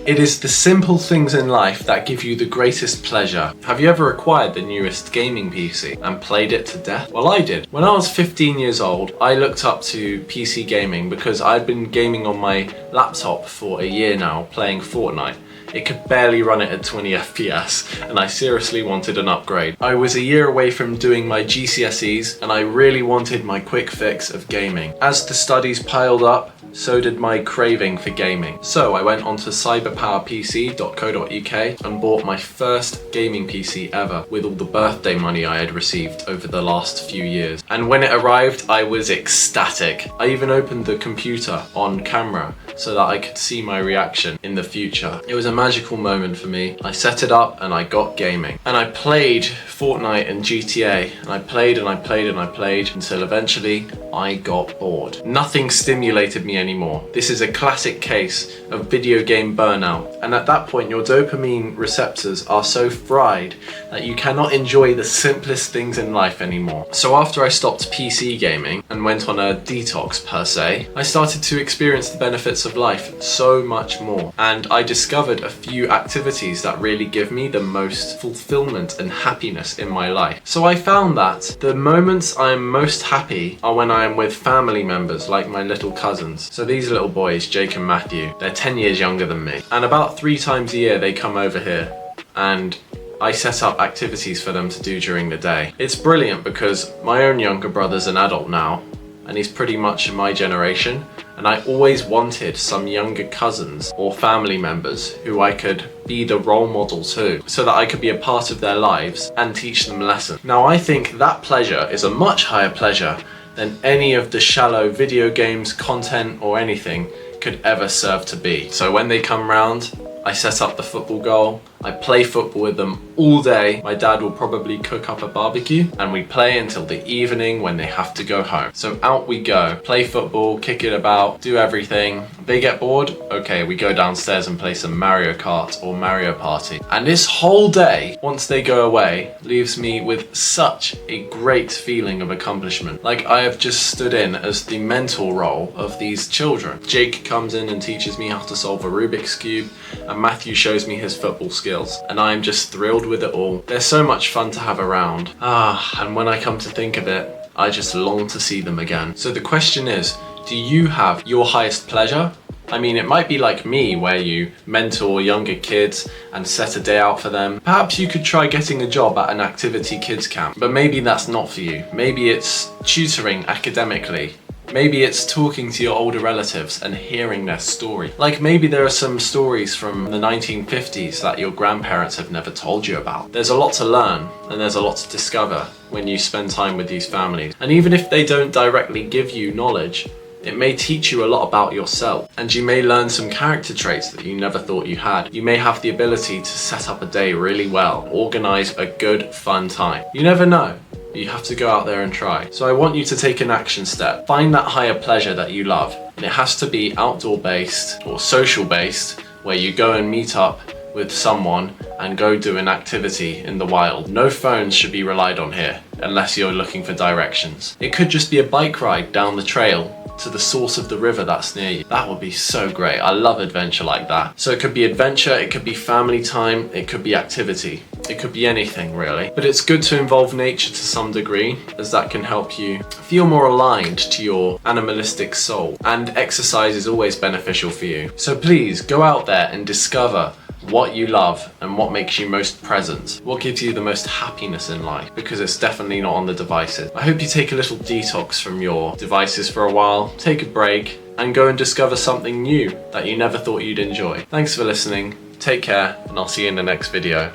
It is the simple things in life that give you the greatest pleasure. Have you ever acquired the newest gaming PC and played it to death? Well, I did. When I was 15 years old, I looked up to PC gaming because I'd been gaming on my laptop for a year now, playing Fortnite. It could barely run it at 20 FPS, and I seriously wanted an upgrade. I was a year away from doing my GCSEs, and I really wanted my quick fix of gaming. As the studies piled up, so did my craving for gaming. So I went onto cyberpowerpc.co.uk and bought my first gaming PC ever with all the birthday money I had received over the last few years. And when it arrived, I was ecstatic. I even opened the computer on camera so that I could see my reaction in the future. It was a magical moment for me. I set it up and I got gaming. And I played Fortnite and GTA, and I played and I played and I played until eventually I got bored. Nothing stimulated me anymore. This is a classic case of video game burnout. And at that point, your dopamine receptors are so fried that you cannot enjoy the simplest things in life anymore. So after I stopped PC gaming and went on a detox per se, I started to experience the benefits of life so much more. And I discovered a few activities that really give me the most fulfillment and happiness in my life. So I found that the moments I'm most happy are when I am with family members like my little cousins. So these little boys, Jake and Matthew, they're 10 years younger than me. And about 3 times a year they come over here and I set up activities for them to do during the day. It's brilliant because my own younger brother's an adult now and he's pretty much in my generation, and I always wanted some younger cousins or family members who I could be the role model to, so that I could be a part of their lives and teach them lessons. Now I think that pleasure is a much higher pleasure than any of the shallow video games, content or anything could ever serve to be. So when they come round, I set up the football goal, I play football with them all day. My dad will probably cook up a barbecue and we play until the evening when they have to go home. So out we go, play football, kick it about, do everything. They get bored, okay, we go downstairs and play some Mario Kart or Mario Party. And this whole day, once they go away, leaves me with such a great feeling of accomplishment. Like I have just stood in as the mentor role of these children. Jake comes in and teaches me how to solve a Rubik's Cube, and Matthew shows me his football skills. And I'm just thrilled with it all. They're so much fun to have around. And when I come to think of it, I just long to see them again. So the question is, do you have your highest pleasure? I mean, it might be like me, where you mentor younger kids and set a day out for them. Perhaps you could try getting a job at an activity kids camp, but maybe that's not for you. Maybe it's tutoring academically. Maybe it's talking to your older relatives and hearing their story. Like maybe there are some stories from the 1950s that your grandparents have never told you about. There's a lot to learn and there's a lot to discover when you spend time with these families. And even if they don't directly give you knowledge, it may teach you a lot about yourself, and you may learn some character traits that you never thought you had. You may have the ability to set up a day really well, organize a good, fun time. You never know. You have to go out there and try. So I want you to take an action step. Find that higher pleasure that you love. And it has to be outdoor based or social based, where you go and meet up with someone and go do an activity in the wild. No phones should be relied on here unless you're looking for directions. It could just be a bike ride down the trail to the source of the river that's near you. That would be so great. I love adventure like that. So it could be adventure, it could be family time, it could be activity. It could be anything really. But it's good to involve nature to some degree, as that can help you feel more aligned to your animalistic soul. And exercise is always beneficial for you. So please go out there and discover what you love and what makes you most present, what gives you the most happiness in life, because it's definitely not on the devices. I hope you take a little detox from your devices for a while, take a break, and go and discover something new that you never thought you'd enjoy. Thanks for listening, take care, and I'll see you in the next video.